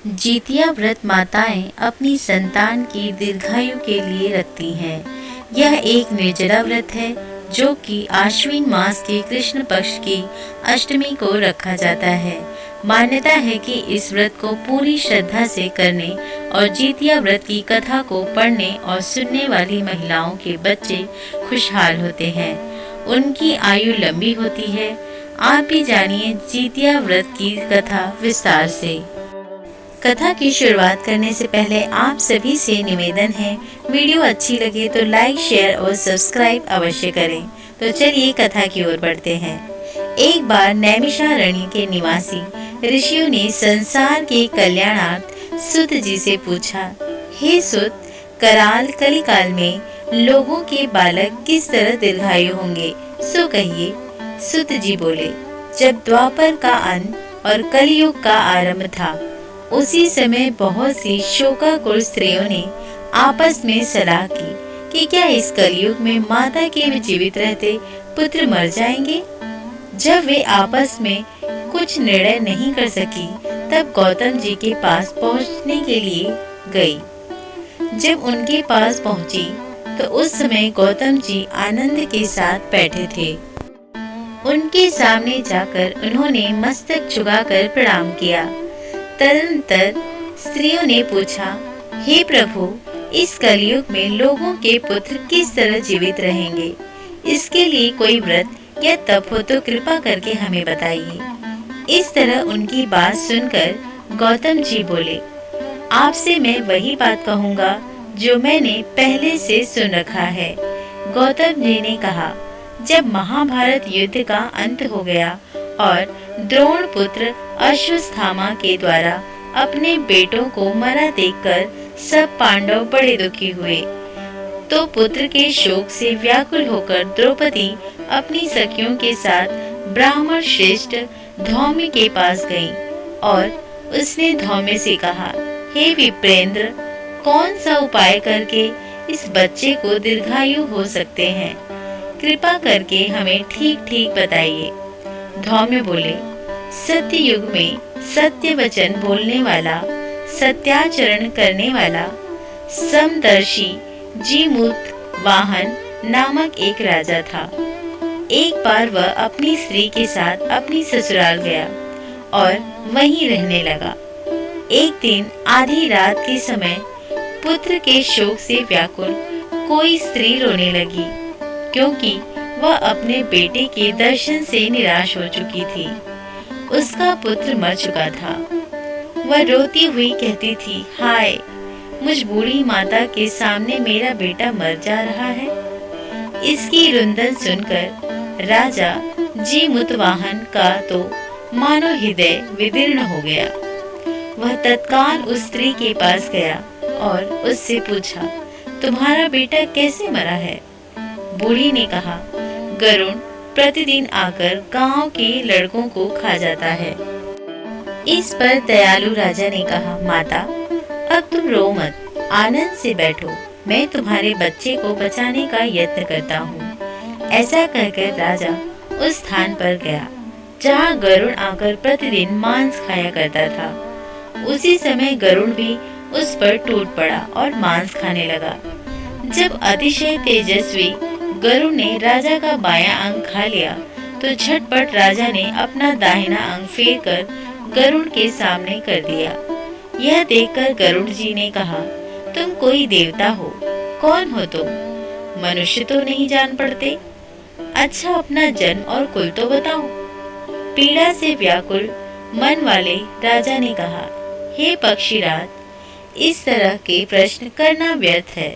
जितिया व्रत माताएं अपनी संतान की दीर्घायु के लिए रखती हैं। यह एक निर्जला व्रत है जो कि आश्विन मास के कृष्ण पक्ष की अष्टमी को रखा जाता है। मान्यता है कि इस व्रत को पूरी श्रद्धा से करने और जितिया व्रत की कथा को पढ़ने और सुनने वाली महिलाओं के बच्चे खुशहाल होते हैं, उनकी आयु लंबी होती है। आप भी जानिए जितिया व्रत की कथा विस्तार से। कथा की शुरुआत करने से पहले आप सभी से निवेदन है, वीडियो अच्छी लगे तो लाइक, शेयर और सब्सक्राइब अवश्य करें। तो चलिए कथा की ओर बढ़ते हैं। एक बार नैमिषारण्य के निवासी ऋषियों ने संसार के कल्याणार्थ सुत जी से पूछा, हे सुत, कराल कलिकाल में लोगों के बालक किस तरह दीर्घायु होंगे, सो कहिए। सुत जी बोले, जब द्वापर का अंत और कलयुग का आरंभ था, उसी समय बहुत सी शोकाकुल स्त्रियों ने आपस में सलाह की कि क्या इस कलयुग में माता के जीवित रहते पुत्र मर जाएंगे। जब वे आपस में कुछ निर्णय नहीं कर सकी, तब गौतम जी के पास पहुंचने के लिए गई। जब उनके पास पहुंची तो उस समय गौतम जी आनंद के साथ बैठे थे। उनके सामने जाकर उन्होंने मस्तक झुकाकर प्रणाम किया। तदनंतर स्त्रियों ने पूछा, हे प्रभु, इस कलयुग में लोगों के पुत्र किस तरह जीवित रहेंगे, इसके लिए कोई व्रत या तप हो तो कृपा करके हमें बताइए। इस तरह उनकी बात सुनकर गौतम जी बोले, आपसे मैं वही बात कहूँगा जो मैंने पहले से सुन रखा है। गौतम जी ने कहा, जब महाभारत युद्ध का अंत हो गया और द्रोण पुत्र अश्वत्थामा के द्वारा अपने बेटों को मरा देखकर सब पांडव बड़े दुखी हुए, तो पुत्र के शोक से व्याकुल होकर द्रौपदी अपनी सखियों के साथ ब्राह्मण श्रेष्ठ धौम्य के पास गई और उसने धौम्य से कहा, हे विप्रेंद्र, कौन सा उपाय करके इस बच्चे को दीर्घायु हो सकते हैं, कृपा करके हमें ठीक ठीक बताइए। धौम्य बोले, सत्य युग में सत्य वचन बोलने वाला, सत्याचरण करने वाला, समदर्शी जीमूत वाहन नामक एक राजा था। एक बार वह अपनी स्त्री के साथ अपनी ससुराल गया और वहीं रहने लगा। एक दिन आधी रात के समय पुत्र के शोक से व्याकुल कोई स्त्री रोने लगी, क्योंकि वह अपने बेटे के दर्शन से निराश हो चुकी थी। उसका पुत्र मर चुका था। वह रोती हुई कहती थी, हाय, मुझ बूढ़ी माता के सामने मेरा बेटा मर जा रहा है। इसकी रुंदन सुनकर राजा जीमूतवाहन का तो मानो हृदय विदीर्ण हो गया। वह तत्काल उस स्त्री के पास गया और उससे पूछा, तुम्हारा बेटा कैसे मरा है। बूढ़ी ने कहा, गरुण प्रतिदिन आकर गांव के लड़कों को खा जाता है। इस पर दयालु राजा ने कहा, माता, अब तुम रो मत, आनंद से बैठो, मैं तुम्हारे बच्चे को बचाने का यत्न करता हूँ। ऐसा कहकर राजा उस स्थान पर गया जहाँ गरुड़ आकर प्रतिदिन मांस खाया करता था। उसी समय गरुड़ भी उस पर टूट पड़ा और मांस खाने लगा। जब अतिशय तेजस्वी गरुड़ ने राजा का बायां अंग खा लिया, तो झटपट राजा ने अपना दाहिना अंग फेर कर गरुड़ के सामने कर दिया। यह देखकर गरुड़ जी ने कहा, तुम कोई देवता हो, कौन हो तुम? मनुष्य तो नहीं जान पड़ते। अच्छा, अपना जन्म और कुल तो बताओ। पीड़ा से व्याकुल मन वाले राजा ने कहा, हे पक्षीराज, इस तरह के प्रश्न करना व्यर्थ है,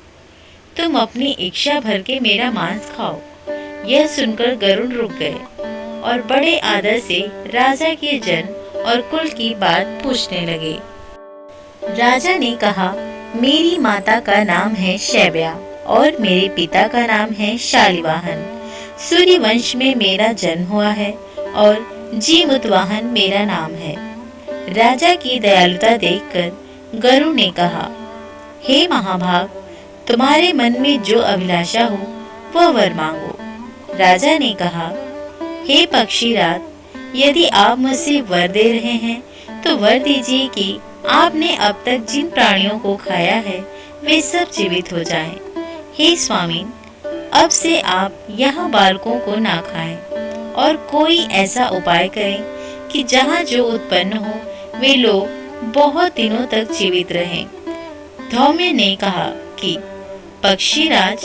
तुम अपनी इच्छा भर के मेरा मांस खाओ। यह सुनकर गरुड़ रुक गए और बड़े आदर से राजा के जन्म और कुल की बात पूछने लगे। राजा ने कहा, मेरी माता का नाम है शैव्या और मेरे पिता का नाम है शालिवाहन। सूर्य वंश में मेरा जन्म हुआ है और जीमूतवाहन मेरा नाम है। राजा की दयालुता देखकर गरुड़ ने कहा, हे महाभाग, तुम्हारे मन में जो अभिलाषा हो वह वर मांगो। राजा ने कहा, हे पक्षीराज, यदि आप मुझसे वर दे रहे हैं तो वर दीजिए कि आपने अब तक जिन प्राणियों को खाया है वे सब जीवित हो जाएं। हे स्वामी, अब से आप यहाँ बालकों को ना खाएं और कोई ऐसा उपाय करें कि जहाँ जो उत्पन्न हो वे लोग बहुत दिनों तक जीवित रहें। धौम्य ने कहा कि पक्षीराज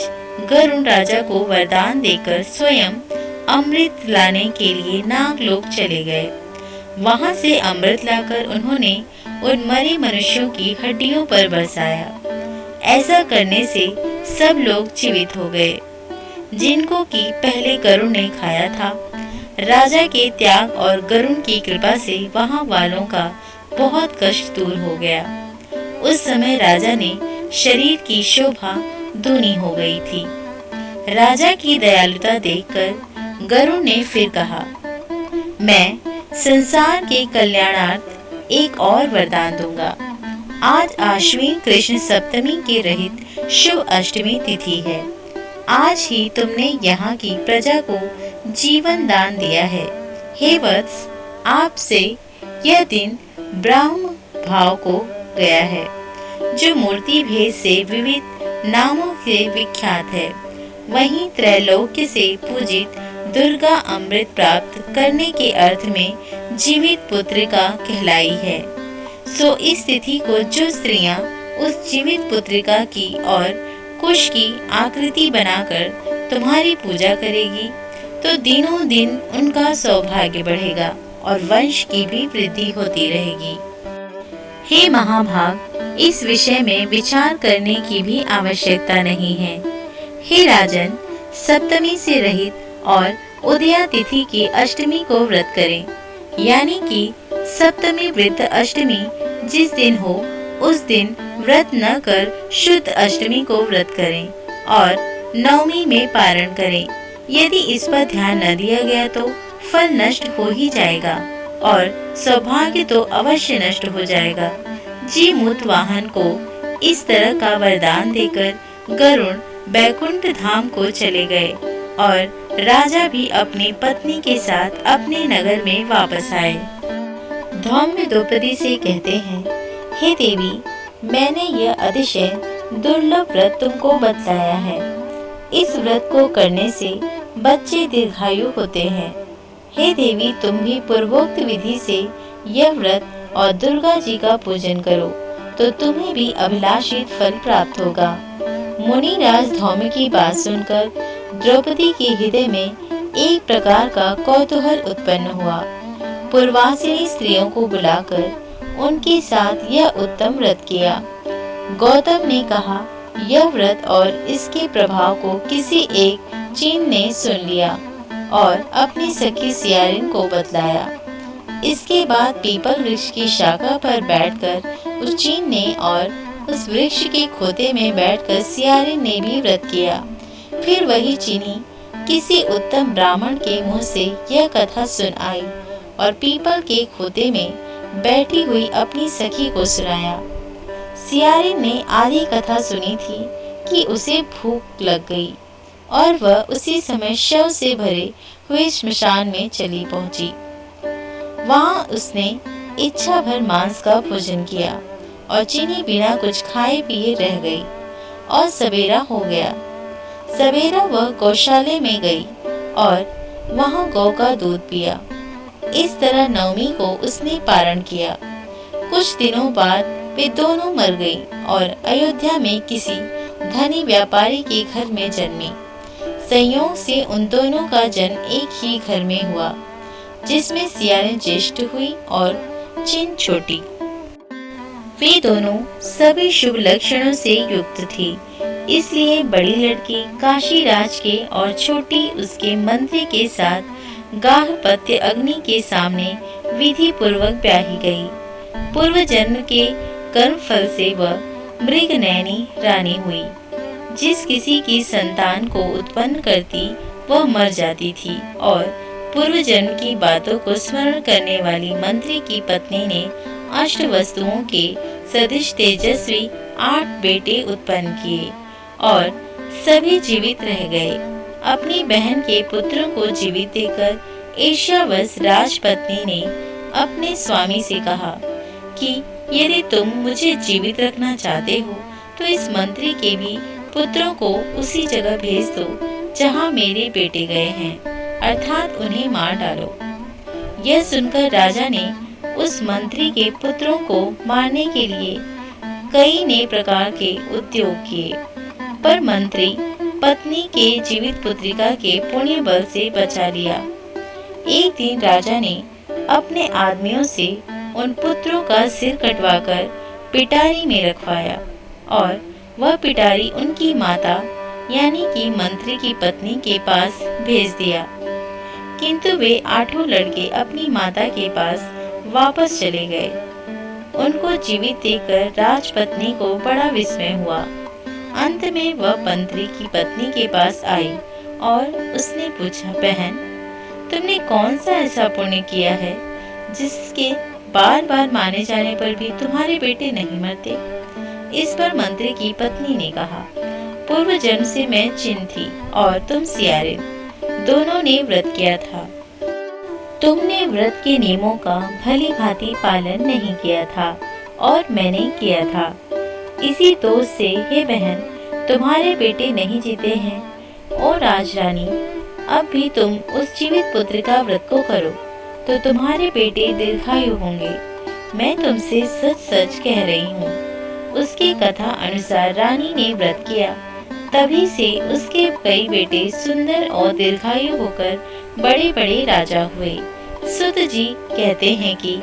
गरुण राजा को वरदान देकर स्वयं अमृत लाने के लिए नागलोक चले गए। वहां से अमृत लाकर उन्होंने उन मरे मनुष्यों की हड्डियों पर बरसाया। ऐसा करने से सब लोग जीवित हो गए जिनको कि पहले गरुण ने खाया था। राजा के त्याग और गरुण की कृपा से वहां वालों का बहुत कष्ट दूर हो गया। उस समय राजा ने शरीर की शोभा दूनी हो गई थी। राजा की दयालुता देखकर गरुड़ ने फिर कहा, मैं संसार के कल्याणार्थ एक और वरदान दूंगा। आज आश्विन कृष्ण सप्तमी के रहित शुभ अष्टमी तिथि है। आज ही तुमने यहाँ की प्रजा को जीवन दान दिया है। हे वत्स, आपसे यह दिन ब्रह्म भाव को गया है, जो मूर्ति भेद से विविध नामों से विख्यात है। वहीं त्रैलोक्य से पूजित दुर्गा अमृत प्राप्त करने के अर्थ में जीवित पुत्रिका कहलाई है। सो इस तिथि को जो स्त्रियां उस जीवित पुत्रिका की और कुश की आकृति बनाकर तुम्हारी पूजा करेगी तो दिनों दिन उनका सौभाग्य बढ़ेगा और वंश की भी वृद्धि होती रहेगी। हे महाभाग, इस विषय में विचार करने की भी आवश्यकता नहीं है। हे राजन, सप्तमी से रहित और उदया तिथि की अष्टमी को व्रत करें, यानी कि सप्तमी वृद्ध अष्टमी जिस दिन हो उस दिन व्रत न कर शुद्ध अष्टमी को व्रत करें और नवमी में पारण करें। यदि इस पर ध्यान न दिया गया तो फल नष्ट हो ही जाएगा और सौभाग्य तो अवश्य नष्ट हो जाएगा। जीमूत वाहन को इस तरह का वरदान देकर गरुण बैकुंठ धाम को चले गए और राजा भी अपनी पत्नी के साथ अपने नगर में वापस आए। धौम्य द्रौपदी से कहते हैं, हे देवी, मैंने यह अतिशय दुर्लभ व्रत तुमको बतलाया है। इस व्रत को करने से बच्चे दीर्घायु होते हैं। हे देवी, तुम भी पूर्वोक्त विधि से यह व्रत और दुर्गा जी का पूजन करो तो तुम्हें भी अभिलाषित फल प्राप्त होगा। मुनिराज धौम्य की बात सुनकर द्रौपदी के हृदय में एक प्रकार का कौतूहल उत्पन्न हुआ। पूर्वासिनी स्त्रियों को बुलाकर उनके साथ यह उत्तम व्रत किया। गौतम ने कहा, यह व्रत और इसके प्रभाव को किसी एक चीन ने सुन लिया और अपनी सखी सियारिन को बतलाया। इसके बाद पीपल वृक्ष की शाखा पर बैठकर उस चीन ने और उस वृक्ष के खोते में बैठकर सियारिन ने भी व्रत किया। फिर वही चीनी किसी उत्तम ब्राह्मण के मुंह से यह कथा सुन आई और पीपल के खोते में बैठी हुई अपनी सखी को सुनाया। सियारिन ने आधी कथा सुनी थी कि उसे भूख लग गई और वह उसी समय शव से भरे हुए श्मशान में चली पहुंची। वहां उसने इच्छा भर मांस का भोजन किया और चीनी बिना कुछ खाए पिए रह गई और सवेरा हो गया। सवेरा वह गौशाले में गई और वहां गौ का दूध पिया। इस तरह नवमी को उसने पारण किया। कुछ दिनों बाद वे दोनों मर गई और अयोध्या में किसी धनी व्यापारी के घर में जन्मी। संयोग से उन दोनों का जन्म एक ही घर में हुआ, जिसमें सियारिन ज्येष्ठ हुई और चिन छोटी। वे दोनों सभी शुभ लक्षणों से युक्त थी, इसलिए बड़ी लड़की काशीराज के और छोटी उसके मंत्री के साथ गार्हपत्य अग्नि के सामने विधि पूर्वक ब्याही गई। पूर्व जन्म के कर्म फल से वह मृगनयनी रानी हुई। जिस किसी की संतान को उत्पन्न करती वह मर जाती थी और पूर्व जन्म की बातों को स्मरण करने वाली मंत्री की पत्नी ने अष्ट वस्तुओं के सदृश तेजस्वी 8 बेटे उत्पन्न किए और सभी जीवित रह गए। अपनी बहन के पुत्रों को जीवित देखकर ईर्ष्यावश राजपत्नी ने अपने स्वामी से कहा कि यदि तुम मुझे जीवित रखना चाहते हो तो इस मंत्री के भी पुत्रों को उसी जगह भेज दो जहाँ मेरे बेटे गए हैं, अर्थात उन्हें मार डालो। यह सुनकर राजा ने उस मंत्री के पुत्रों को मारने के लिए कई नए प्रकार के उद्योग किए, पर मंत्री पत्नी के जीवित पुत्रिका के पुण्य बल से बचा लिया। एक दिन राजा ने अपने आदमियों से उन पुत्रों का सिर कटवाकर पिटारी में रखवाया और वह पिटारी उनकी माता यानी कि मंत्री की पत्नी के पास भेज दिया। किंतु वे 8 लड़के अपनी माता के पास वापस चले गए। उनको जीवित देखकर राजपत्नी को बड़ा विस्मय हुआ। अंत में वह मंत्री की पत्नी के पास आई और उसने पूछा, बहन, तुमने कौन सा ऐसा पुण्य किया है जिसके बार बार माने जाने पर भी तुम्हारे बेटे नहीं मरते? इस पर मंत्री की पत्नी ने कहा, पूर्व जन्म से मैं चिन थी और तुम सियारे, दोनों ने व्रत किया था। तुमने व्रत के नियमों का भली भांति पालन नहीं किया था और मैंने किया था। इसी दोष से हे बहन, तुम्हारे बेटे नहीं जीते हैं। और राजरानी, अब भी तुम उस जीवित पुत्र का व्रत को करो तो तुम्हारे बेटे दीर्घायु होंगे। मैं तुमसे सच सच कह रही हूँ। उसकी कथा अनुसार रानी ने व्रत किया, तभी से उसके कई बेटे सुंदर और दीर्घायु होकर बड़े बड़े राजा हुए। सुत जी कहते हैं कि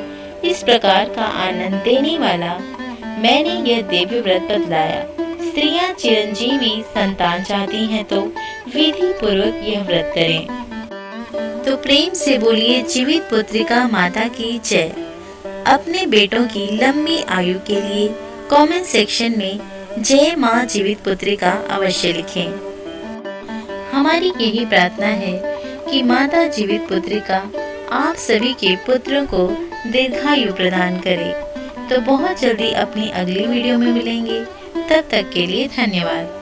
इस प्रकार का आनंद देने वाला मैंने यह दिव्य व्रत बतलाया। स्त्रियां चिरंजीवी संतान चाहती हैं तो विधि पूर्वक यह व्रत करें। तो प्रेम से बोलिए जीवित पुत्रिका माता की जय। अपने बेटों की लंबी आयु के लिए कमेंट सेक्शन में जय माँ जीवित पुत्रिका अवश्य लिखें। हमारी यही प्रार्थना है कि माता जीवित पुत्रिका आप सभी के पुत्रों को दीर्घायु प्रदान करे। तो बहुत जल्दी अपनी अगली वीडियो में मिलेंगे। तब तक के लिए धन्यवाद।